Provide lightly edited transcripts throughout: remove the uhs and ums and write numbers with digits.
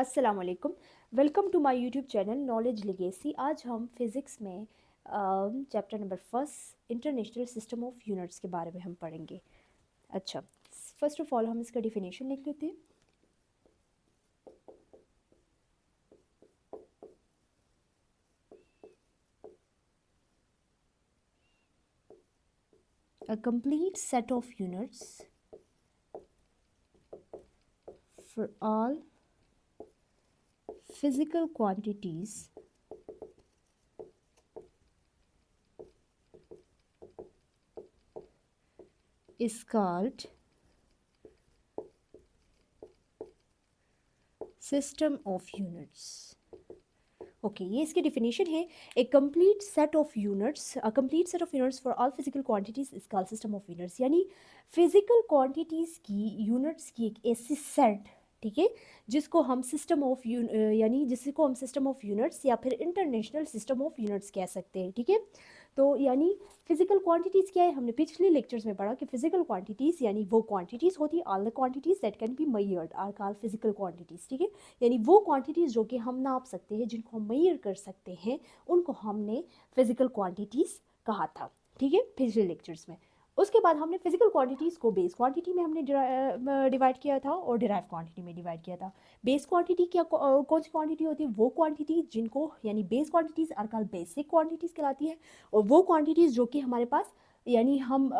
अस्सलाम वालेकुम। Welcome to my YouTube channel knowledge legacy. आज हम फिज़िक्स में chapter number first international system of units के बारे में हम पढ़ेंगे। अच्छा, फर्स्ट ऑफ ऑल हम इसका डिफिनेशन लिख लेते हैं। A complete set of units for all physical quantities is called system of units. Okay ये इसकी डिफिनेशन है। A complete set of units, a complete set of units for all physical quantities is called system of units. यानी physical quantities की units की एक ऐसी set, ठीक है, जिसको हम सिस्टम ऑफ यानी जिसको हम सिस्टम ऑफ यूनिट्स या फिर इंटरनेशनल सिस्टम ऑफ यूनिट्स कह सकते हैं। ठीक है, तो यानी फिजिकल क्वांटिटीज़ क्या है, हमने पिछले लेक्चर्स में पढ़ा कि फिजिकल क्वांटिटीज़ यानी वो क्वांटिटीज़ होती है, all the quantities that can be measured are called physical quantities. ठीक है, यानी वो क्वांटिटीज़ जो कि हम नाप सकते हैं, जिनको हम मेजर कर सकते हैं, उनको हमने फिजिकल क्वांटिटीज़ कहा था। ठीक है, पिछले लेक्चर्स में। उसके बाद हमने फिजिकल क्वांटिटीज़ को बेस क्वांटिटी में हमने डिवाइड किया था और डिराइव क्वांटिटी में डिवाइड किया था। बेस क्वांटिटी क्या कौन सी क्वांटिटी होती है, वो क्वांटिटी जिनको यानी base quantities are called basic quantities कहलाती है। और वो क्वांटिटीज़ जो कि हमारे पास यानी हम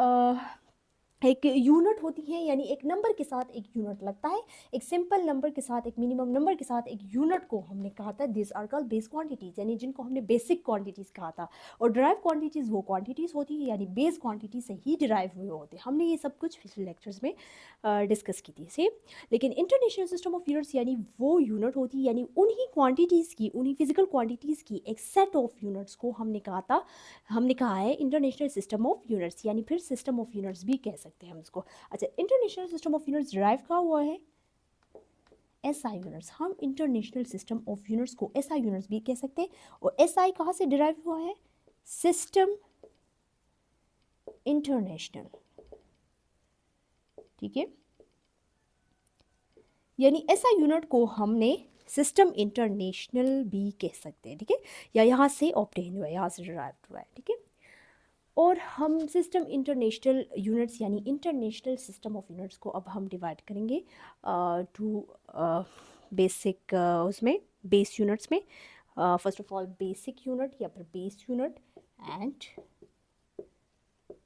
एक यूनिट होती है, यानी एक नंबर के साथ एक यूनिट लगता है, एक सिंपल नंबर के साथ, एक मिनिमम नंबर के साथ एक यूनिट को हमने कहा था this are called base quantities, यानी जिनको हमने बेसिक क्वांटिटीज़ कहा था। और डिराइव क्वांटिटीज़ वो क्वांटिटीज़ होती है यानी बेस क्वांटिटी से ही डिराइव हुए होते हैं। हमने ये सब कुछ पिछले लेक्चर्स में डिस्कस की थी सेम। लेकिन इंटरनेशनल सिस्टम ऑफ यूनिट्स यानी वो यूनिट होती है, यानी उन्हीं क्वांटिटीज़ की, उन्हीं फिजिकल क्वांटिटीज़ की एक सेट ऑफ यूनिट्स को हमने कहा है इंटरनेशनल सिस्टम ऑफ यूनिट्स, यानी फिर सिस्टम ऑफ यूनिट्स भी कह सकते हैं हम इसको। अच्छा, international system of units derive कहाँ हुआ है, एसआई यूनिट्स। हम इंटरनेशनल सिस्टम ऑफ यूनिट्स को एसआई यूनिट्स भी कह सकते हैं। और एसआई कहाँ से डिराइव हुआ है, सिस्टम इंटरनेशनल। ठीक है, यानी एसआई यूनिट को हमने सिस्टम इंटरनेशनल भी कह सकते हैं। ठीक है, या यहाँ से ऑब्टेन हुआ है, यहाँ से डिराइव हुआ है। ठीक है, और हम सिस्टम इंटरनेशनल यूनिट्स यानी इंटरनेशनल सिस्टम ऑफ यूनिट्स को अब हम डिवाइड करेंगे टू बेसिक उसमें बेस यूनिट्स में। First of all basic unit या फिर base unit and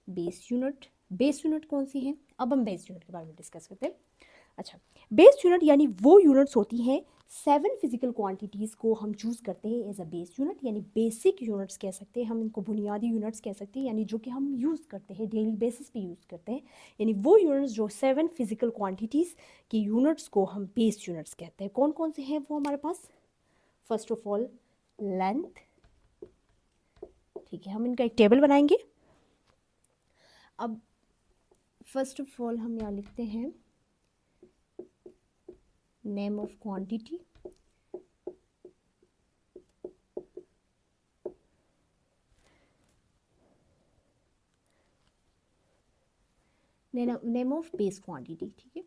base unit. Base unit कौन सी है, अब हम बेस यूनिट के बारे में डिस्कस करते हैं। अच्छा, बेस यूनिट यानी वो यूनिट्स होती हैं, 7 फिजिकल क्वांटिटीज़ को हम चूज़ करते हैं एज अ बेस यूनिट, यानी बेसिक यूनिट्स कह सकते हैं हम इनको, बुनियादी यूनिट्स कह सकते हैं, यानी जो कि हम यूज़ करते हैं डेली बेसिस पे यूज़ करते हैं। यानी वो यूनिट्स जो 7 फिजिकल क्वांटिटीज़ की यूनिट्स को हम बेस यूनिट्स कहते हैं। कौन कौन से हैं वो हमारे पास, फर्स्ट ऑफ ऑल लेंथ। ठीक है, हम इनका एक टेबल बनाएंगे। अब फर्स्ट ऑफ ऑल हम यहाँ लिखते हैं name of quantity, name of base quantity. ठीक है,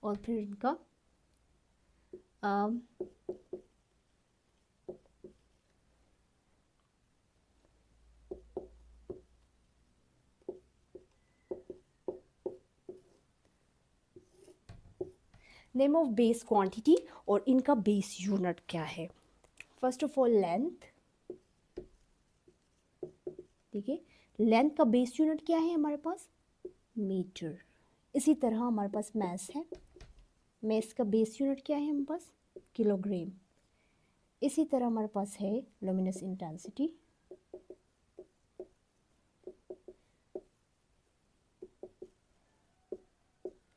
और फिर इनका नेम ऑफ बेस क्वांटिटी और इनका बेस यूनिट क्या है। First of all length. ठीक है, लेंथ का बेस यूनिट क्या है हमारे पास, मीटर। इसी तरह हमारे पास मैस है, मैस का बेस यूनिट क्या है हमारे पास, किलोग्राम। इसी तरह हमारे पास है लुमिनस इंटेंसिटी,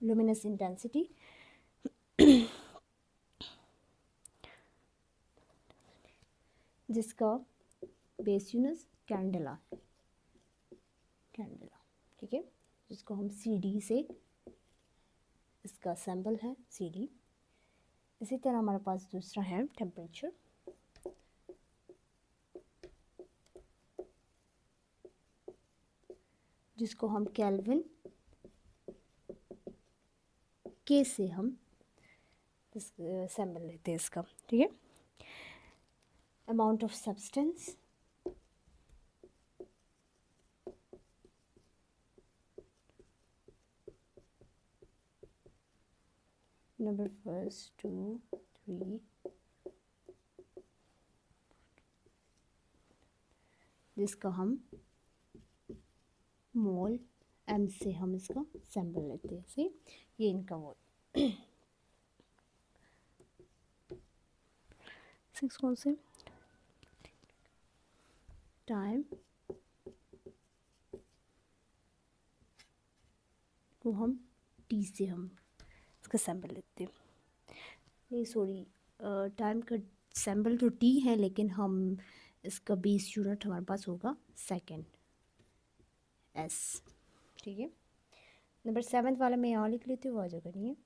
लुमिनस इंटेंसिटी जिसका बेस यूनिट कैंडेला, कैंडेला। ठीक है, जिसको हम CD से, इसका सैम्पल है CD। इसी तरह हमारे पास दूसरा है टेम्परेचर, जिसको हम केल्विन के से हम इस सैम्पल लेते हैं इसका, ठीक है। Amount of substance, number first 2 3, जिसका हम मोल एम से हम इसका सैम्पल लेते हैं, सही। ये इनका वो 6 कौन से टाइम को हम टी से हम इसका सैम्पल लेते हैं। नहीं सॉरी, टाइम का सैम्पल तो टी है, लेकिन हम इसका बेस यूनिट हमारे पास होगा सेकेंड एस, ठीक है। नंबर 7 वाला मैं यहाँ लिख लेती हूँ, आ जाएगा नहीं है।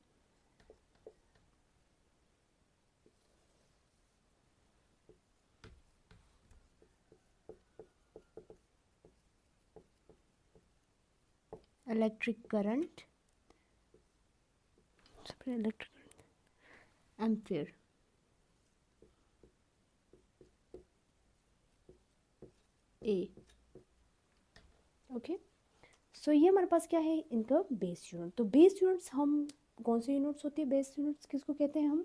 इलेक्ट्रिक करंट, इलेक्ट्रिक एम्पियर, ए, ओके। सो ये हमारे पास क्या है, इनका बेस यूनिट। तो बेस यूनिट्स हम कौन से यूनिट्स होती है, बेस यूनिट्स किसको कहते हैं हम,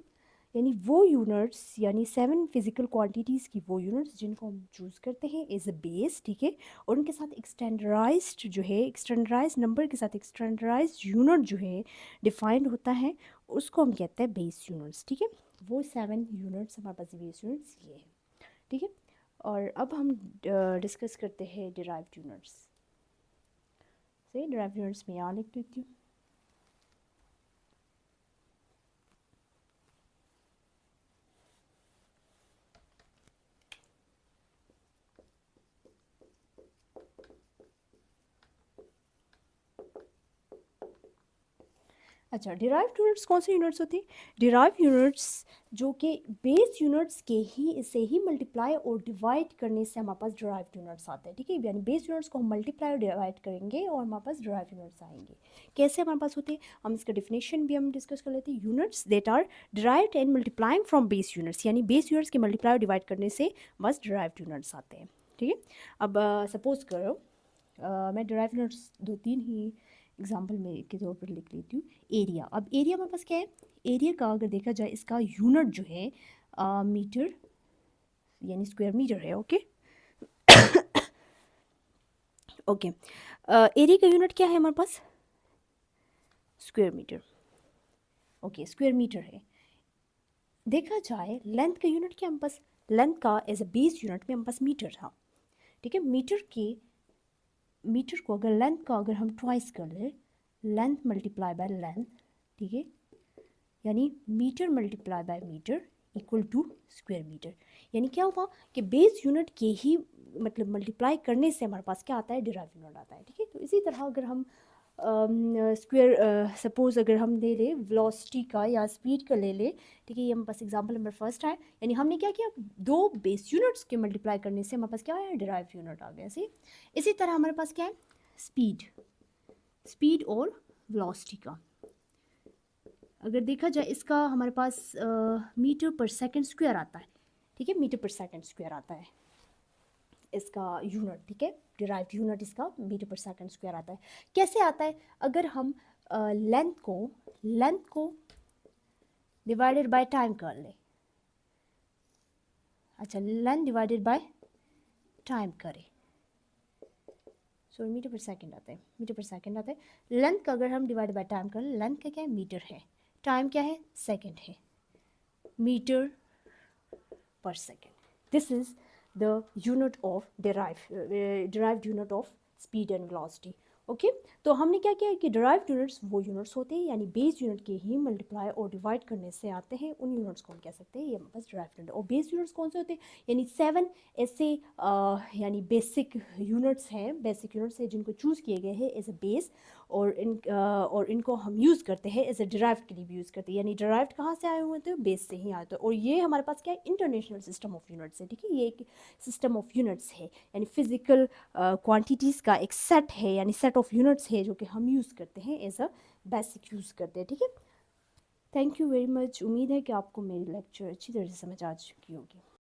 यानी वो यूनिट्स, यानी 7 फिजिकल क्वांटिटीज़ की वो यूनिट्स जिनको हम चूज़ करते हैं एज अ बेस, ठीक है। और उनके साथ एक स्टैंडर्डाइज्ड जो है, एक स्टैंडर्डाइज्ड नंबर के साथ एक स्टैंडर्डाइज्ड यूनिट जो है डिफाइंड होता है, उसको हम कहते हैं बेस यूनिट्स, ठीक है। वो 7 यूनिट्स हमारे पास बेस यूनिट्स ये है, ठीक है। और अब हम डिस्कस करते हैं डिराइव्ड यूनिट्स से। डिराइव्ड यूनिट्स में यहाँ लिख देती हूँ। अच्छा, डिराइव्ड यूनिट्स कौन से यूनिट्स होती हैं, डिराइव्ड यूनिट्स जो कि बेस यूनिट्स के ही से ही मल्टीप्लाई और डिवाइड करने से हमारे पास डिराइव्ड यूनिट्स आते हैं, ठीक है। यानी बेस यूनिट्स को हम मल्टीप्लाई और डिवाइड करेंगे और हमारे पास डिराइव्ड यूनिट्स आएंगे। कैसे हमारे पास होते हैं, हम इसका डिफिनेशन भी हम डिस्कस कर लेते हैं। Units that are derived and multiplying from base units, यानी बेस यूनिट्स के मल्टीप्लाई और डिवाइड करने से बस डिराइव्ड यूनिट्स आते हैं, ठीक है। अब सपोज करो मैं डिराइव्ड यूनिट्स 2-3 ही एग्जाम्पल में के तौर पर लिख लेती हूँ। एरिया, अब एरिया हमारे पास क्या है, एरिया का अगर देखा जाए इसका यूनिट जो है मीटर यानी स्क्वायर मीटर है, ओके। ओके, एरिया का यूनिट क्या है हमारे पास, square metre, okay, square metre है। देखा जाए लेंथ का यूनिट क्या हमारे पास, लेंथ का एज अ बेस यूनिट में हमारे पास मीटर था, ठीक है। मीटर को अगर लेंथ का अगर हम ट्वाइस कर ले, लेंथ मल्टीप्लाई बाय लेंथ, ठीक है, यानी metre multiply by metre equal to square metre. यानी क्या हुआ कि बेस यूनिट के ही मतलब मल्टीप्लाई करने से हमारे पास क्या आता है, डिराइव यूनिट आता है, ठीक है। तो इसी तरह अगर हम स्क्वायर सपोज अगर हम ले लें वेलोसिटी का या स्पीड का ले लें, ठीक है, ये हमारे पास एग्जांपल नंबर फर्स्ट है। यानी हमने क्या किया, दो बेस यूनिट्स के मल्टीप्लाई करने से हमारे पास क्या है, डिराइव यूनिट आ गया। इसी तरह हमारे पास क्या है, स्पीड और वेलोसिटी का अगर देखा जाए, इसका हमारे पास मीटर पर सेकंड स्क्वायर आता है, ठीक है, मीटर पर सेकंड स्क्वायर आता है इसका यूनिट, ठीक है। डिराइव्ड यूनिट इसका मीटर पर सेकंड स्क्वायर आता है। कैसे आता है, अगर हम लेंथ को डिवाइडेड बाय टाइम कर ले, अच्छा, लेंथ डिवाइडेड बाय टाइम करें, सो मीटर पर सेकंड आता है, मीटर पर सेकंड आता है। लेंथ का अगर हम डिवाइड बाय टाइम कर ले, लेंथ का क्या है, मीटर है, टाइम क्या है, सेकंड है, metre per second. This is the unit of derived unit of speed and velocity. Okay, तो हमने क्या किया कि डिराइव्ड यूनिट्स वो यूनिट्स होते हैं यानी बेस यूनिट के ही मल्टीप्लाई और डिवाइड करने से आते हैं, उन यूनिट्स को हम कह सकते हैं ये हमारे पास डिराइव्ड यूनिट। और बेस यूनिट्स कौन से होते हैं, यानी 7 ऐसे यानी बेसिक यूनिट्स हैं जिनको चूज़ किए गए हैं एज अ बेस, और इनको हम यूज़ करते हैं एज अ डिराइव्ड के लिए भी यूज़ करते हैं। यानी डिराइव्ड कहाँ से आए हुए थे, बेस से ही आए थे। और ये हमारे पास क्या है, इंटरनेशनल सिस्टम ऑफ यूनिट्स है, ठीक है। ये एक सिस्टम ऑफ यूनिट्स है, यानी फिजिकल क्वांटिटीज़ का एक सेट है, यानी सेट ऑफ यूनिट्स है जो कि हम यूज़ करते हैं एज अ बेसिक यूज़ करते हैं, ठीक है। Thank you very much. उम्मीद है कि आपको मेरी लेक्चर अच्छी तरह से समझ आ चुकी होगी।